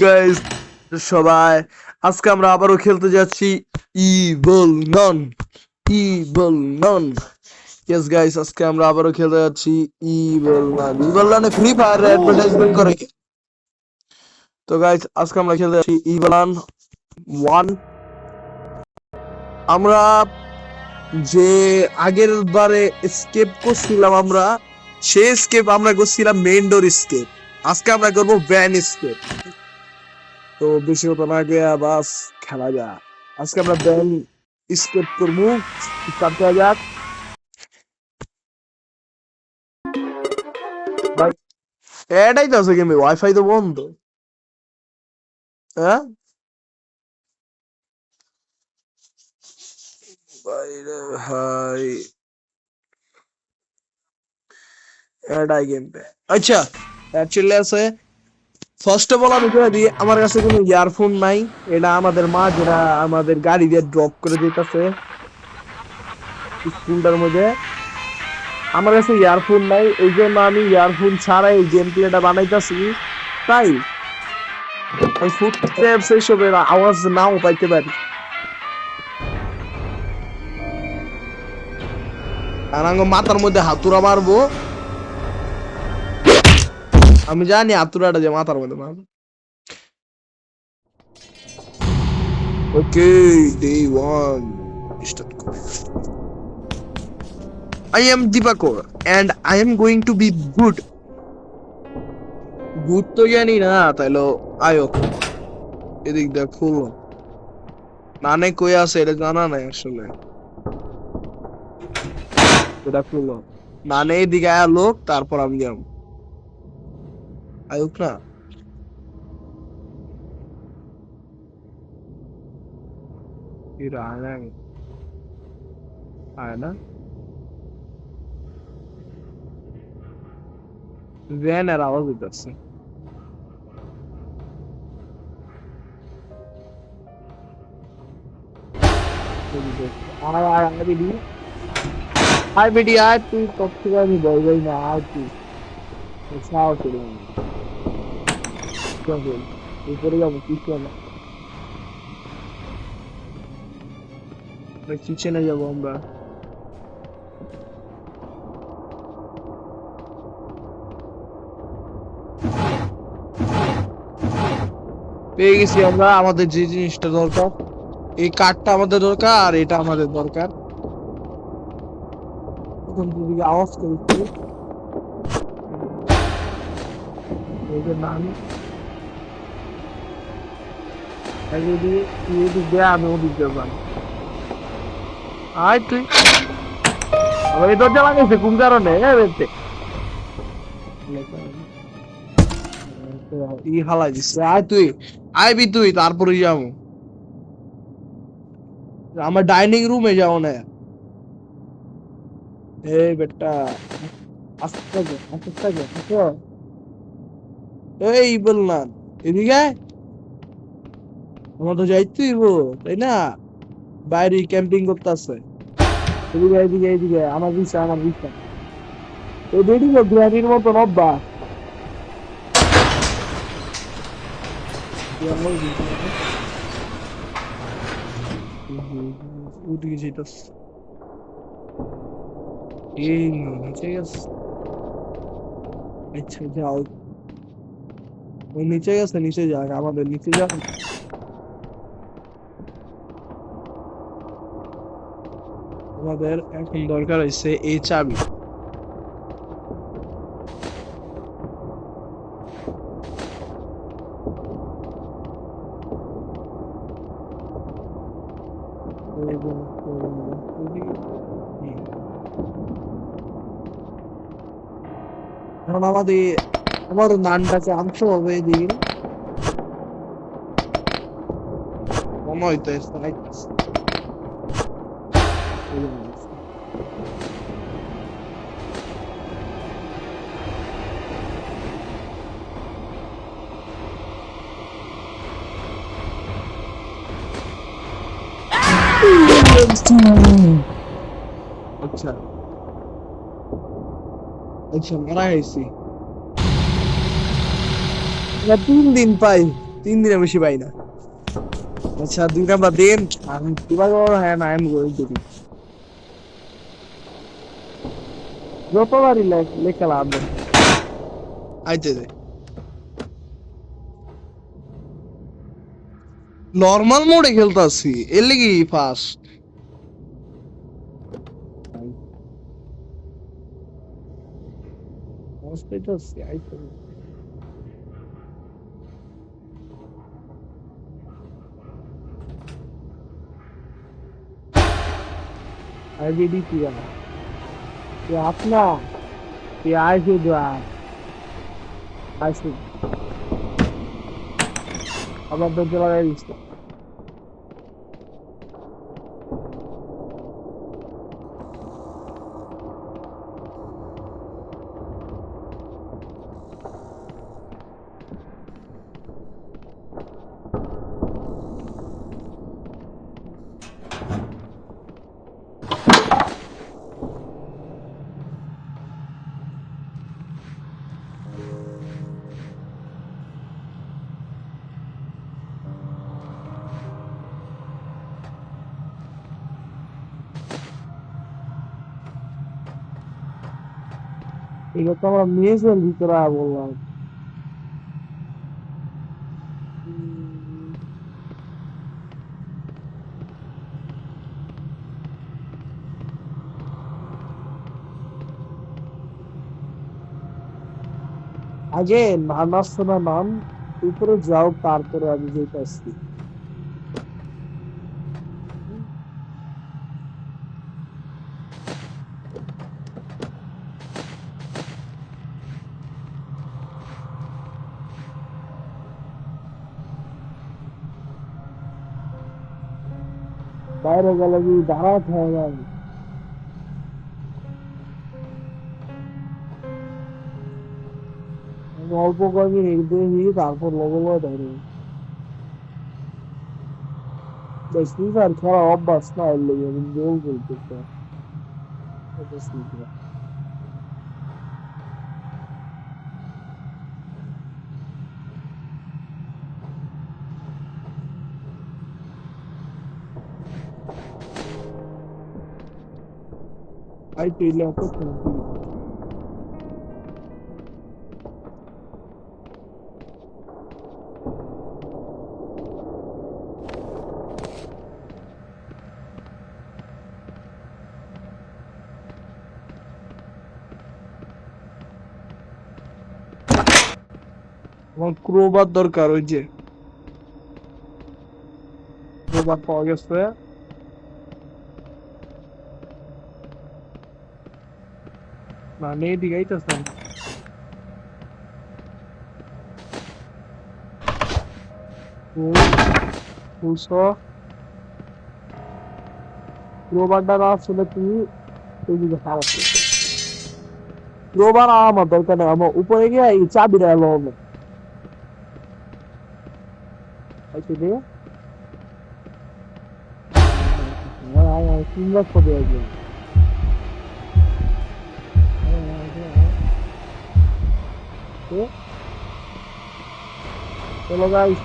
Guys সবাই আজকে আমরা আবারও খেলতে যাচ্ছি ইভল নন ইয়েস গাইস আজকে আমরা আবারও খেলতে যাচ্ছি ইভল ননে ফ্রি ফায়ার অ্যাডভার্টাইজমেন্ট করে তো গাইস আজকে আমরা খেলতে যাচ্ছি ইভল নন 1 আমরা যে আগের বারে এসকেপ করছিলাম আমরা সেই এসকেপ আমরা করছিলাম মেইন ডোর এসকেপ আজকে আমরা করব ভ্যান এসকেপ তো বেশি হতো না গিয়া বাস খেলা যাক আজকে আমরা ব্যান স্কেপ করবো স্টার্ট করা যাক ভাই এটাই তো আছে গেমে ওয়াইফাই তো বন্ধ হ্যাঁ ভাই রে ভাই এটাই গেম পে আচ্ছা অ্যাকচুয়ালি আছে ফার্স্ট অফ অল আমি কই দিই আমার কাছে কোনো ইয়ারফোন নাই এটা আমাদের মা যেটা আমাদের গাড়ি দিয়ে ড্রপ করে দিতেছে স্কুলটার মধ্যে আমার কাছে ইয়ারফোন নাই এই জন্য আমি ইয়ারফোন ছাড়াই এই গেম প্লেটা বানাইতেছি তাই আমি ফুটস্টেপস এইসবের আওয়াজ নাও পাইতে পারি আর আঙ্গ মাথার মধ্যে হাতুড়া মারবো আমি জানি হাতুড়াটা যে মাথার মধ্যে মারবো ওকে ডে 1 স্টার্ট কর I am Dipakor and I am going to be good. Good তো জানি না তাইলো আয়ো এদিক দেখো নানে কই আছে এটা জানা নাই আসলে এটা খুলো নানে এদিকে আলো তারপর আমি যাব আয়ুক না এটা আয় না ভ্যানের আওয়াজ হইতেছে আয় বেটি আয় তুই কত থেকে আমি বলবই না আয় তুই সাও চলে উপরে যাবো কিচেনে কিচেনে যাবো আমরা পেয়ে গেছি আমরা আমাদের যে জিনিসটা দরকার এই কাঠটা আমাদের দরকার আর এটা আমাদের দরকার এখন যদি আওয়াজ করছি এর নাম যদি এদিক দিয়ে আমি ওদিক দিয়ে যাই আয় তুই আবার এই দরজা লাগাইছে কোন কারণে ই হালাই দিচ্ছে আয় তুই আইবি তুই তারপরে যাবো আমার ডাইনিং রুমে যাও না এই বেটা আস্তে এই বললাম এদিকে আমার তো যাইতেই তাই না বাইরে ক্যাম্পিং করতে আছে এইদিকে আমার বিষয় এই বেডিং গ্রানির মতন অভ্যাস ওদিকে যেতেছ নিচে গেছে আচ্ছা যাও ওই নিচে গেছে নিচে যাক আমাদের নিচে যাক আমাদের এখন দরকার হয়েছে এই চাবি এখন আমার নানটাকে আনতে হবে এদিন মনে হইতেছে আচ্ছা আচ্ছা মারা গেছি 3 দিন পাই 3 দিনে বেশি পাই না। আচ্ছা 2 নাম্বার দেন। আমি কিভাবে হ্যাঁ না আমি গোয়িং টু যতবারই লেখা লাভ নেই। আইতে দে নরমাল মোডে খেলতাছি এর লাগি ফাস্ট। হসপিটাল সে আইতে আইবিডি কি জানা ये अपना ये आई शुड आई शुड अब अब चला गया इसको ये तो हमारा मेजर भीतर आ बोल रहा है আগে নানা শোনা নাম উপরে যাও তারপরে আমি যেটা আসছি বাইরে গেলে কি দাঁড়াতে হয় না অল্প কয়েকদিন দেখি তারপর লগল ধরে বেশি আর খেলা অভ্যাস না এর লেগে আমি গোল করতে ai পেলে অত শান্তি আমার ক্রোবার দরকার ওই যে ক্রোবার পাওয়া গেছে না নেই দিগাইতেছে বুঝছো ক্রোবারটা আসলে তুমি এইদিকে খাওয়া ক্রোবার আমার দরকার নেই আমার উপরে গিয়ে এই চাবিটা এলো হবে আইতে দে তিন লাখ হবে একজন চলো গাইস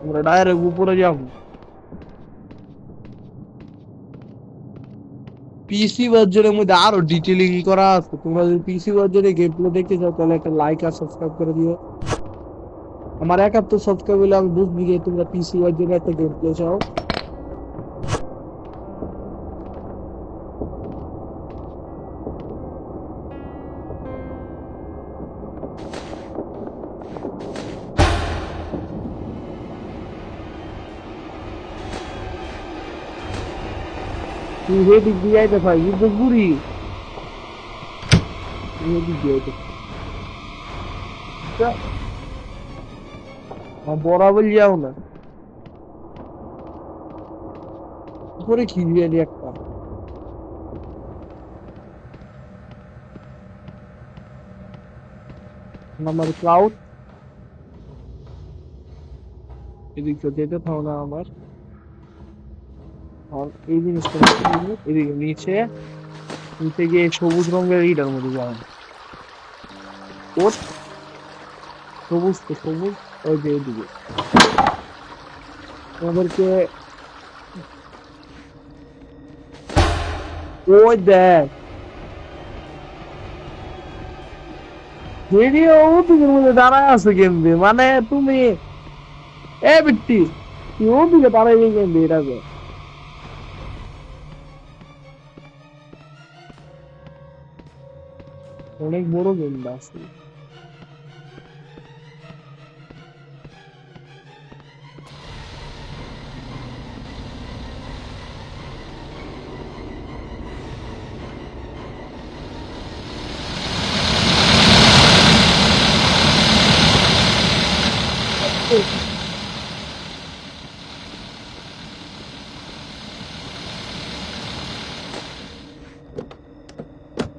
আমরা ডাইরেক্ট উপরে যাবো পিসি ভার্জনের মধ্যে আরো ডিটেইলিং করা আছে তোমরা যদি পিসি ভার্জনে গেম প্লে দেখতে চাও তাহলে একটা লাইক আর সাবস্ক্রাইব করে দিও আমার 71 সাবস্ক্রাইব হলে আমি বুঝবি যে তোমরা পিসি ভার্জনে একটা গেম প্লে চাও তুই হেদিক দিয়ে আইতে পারি কিন্তু বুড়ি হেদিক দিয়ে আইতে বরাবর যাও না করে খিলিয়ে দি একটা আমার ক্লাউড এদিক থেকে যেতে থাও না আমার আর এই জিনিসটা এদিকে নিচে নিচে গিয়ে সবুজ রঙের ইটার মধ্যে যাও। ওট সবুজ তো সবুজ, ওই যে এদিকে আমাদেরকে ওই দেখ ভিডিও ওদিকের মধ্যে দাঁড়ায় আছে কেমবে, মানে তুমি এ বিট্টি তুই ওদিকে দাঁড়াই কেমবে এটাকে। অনেক বড় গেমটা আছে।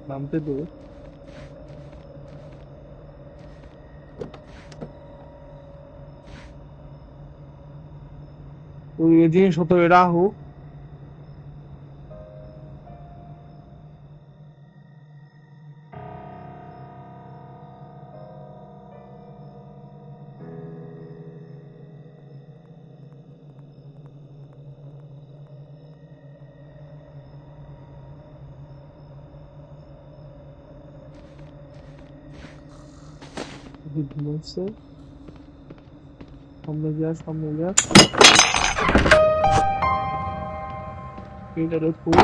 নামতে দে। ওই জিনিসপত্র রাখো। ঘুমাচ্ছে, সামনে যা সামনে যা। এটারে খুব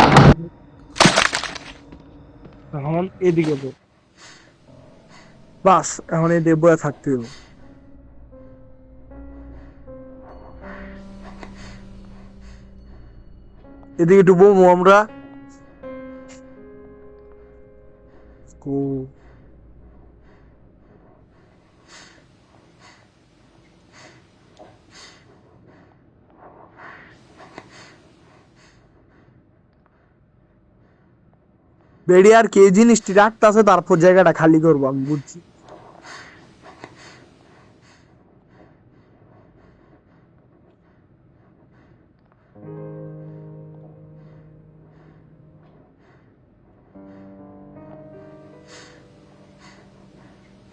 এখন এদিকে তো বাস, এখন এই দেবয়া থাকতে হবে। এদিকে ডুবো আমরা। বেড়িয়ার কে জিনিসটি রাখতেছে, তারপর জায়গাটা খালি করবো, আমি বুঝছি।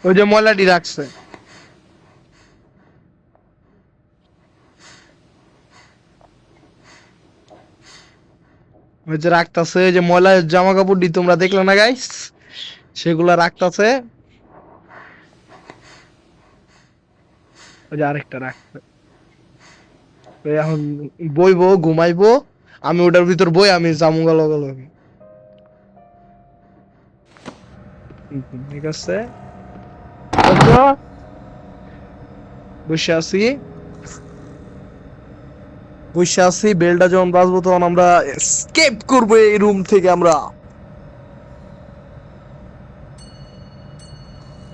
ওই যে ময়লাটি রাখছে, ওই যে রাখতেছে, যে ময়লা জামা কাপড় দি তোমরা দেখলে না গাইস, সেগুলা রাখতেছে। ওই যে আরেকটা রাখছে। এখন বইবো, ঘুমাইবো, আমি ওটার ভিতর বই, আমি জামুগা লগালো। ঠিক আছে, বসে আছি বসে আছি। বেলটা যখন বাজবো তখন আমরা এসকেপ করবো এই রুম থেকে। আমরা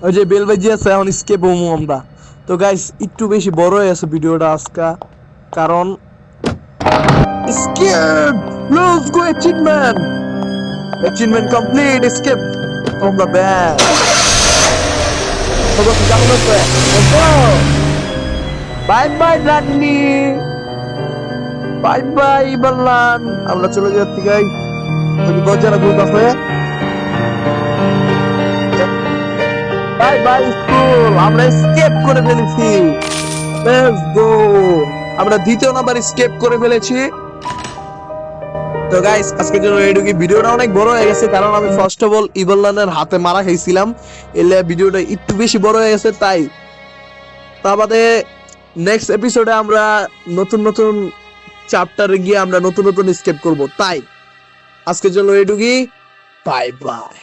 ওই যে বেল বাজি আছে, এখন এসকেপ হবো আমরা। তো গাইস একটু বেশি বড় হয়ে আছে ভিডিওটা আজকে, কারণ escape, let's go, achievement complete, escape আমরা back. Bye bye granny, bye bye বললাম, আমরা চলে যাচ্ছি গাই। দরজাটা খুলতেছে। বাই বাই স্কুল, আমরা এসকেপ করে ফেলেছি। লেটস গো, আমরা দ্বিতীয় নাম্বার এসকেপ করে ফেলেছি। তো গাইস আজকের জন্য এইটুকু। ভিডিওটা অনেক বড় হয়ে গেছে, কারণ আমি ফার্স্ট অফ অল ইভেলানের হাতে মারা খাইছিলাম, এলে ভিডিওটা একটু বেশি বড় হয়ে গেছে। তাই তা বাদে নেক্সট এপিসোডে আমরা নতুন নতুন চ্যাপ্টারে গিয়ে আমরা নতুন নতুন এসকেপ করব। তাই আজকের জন্য এইটুকুই, বাই বাই।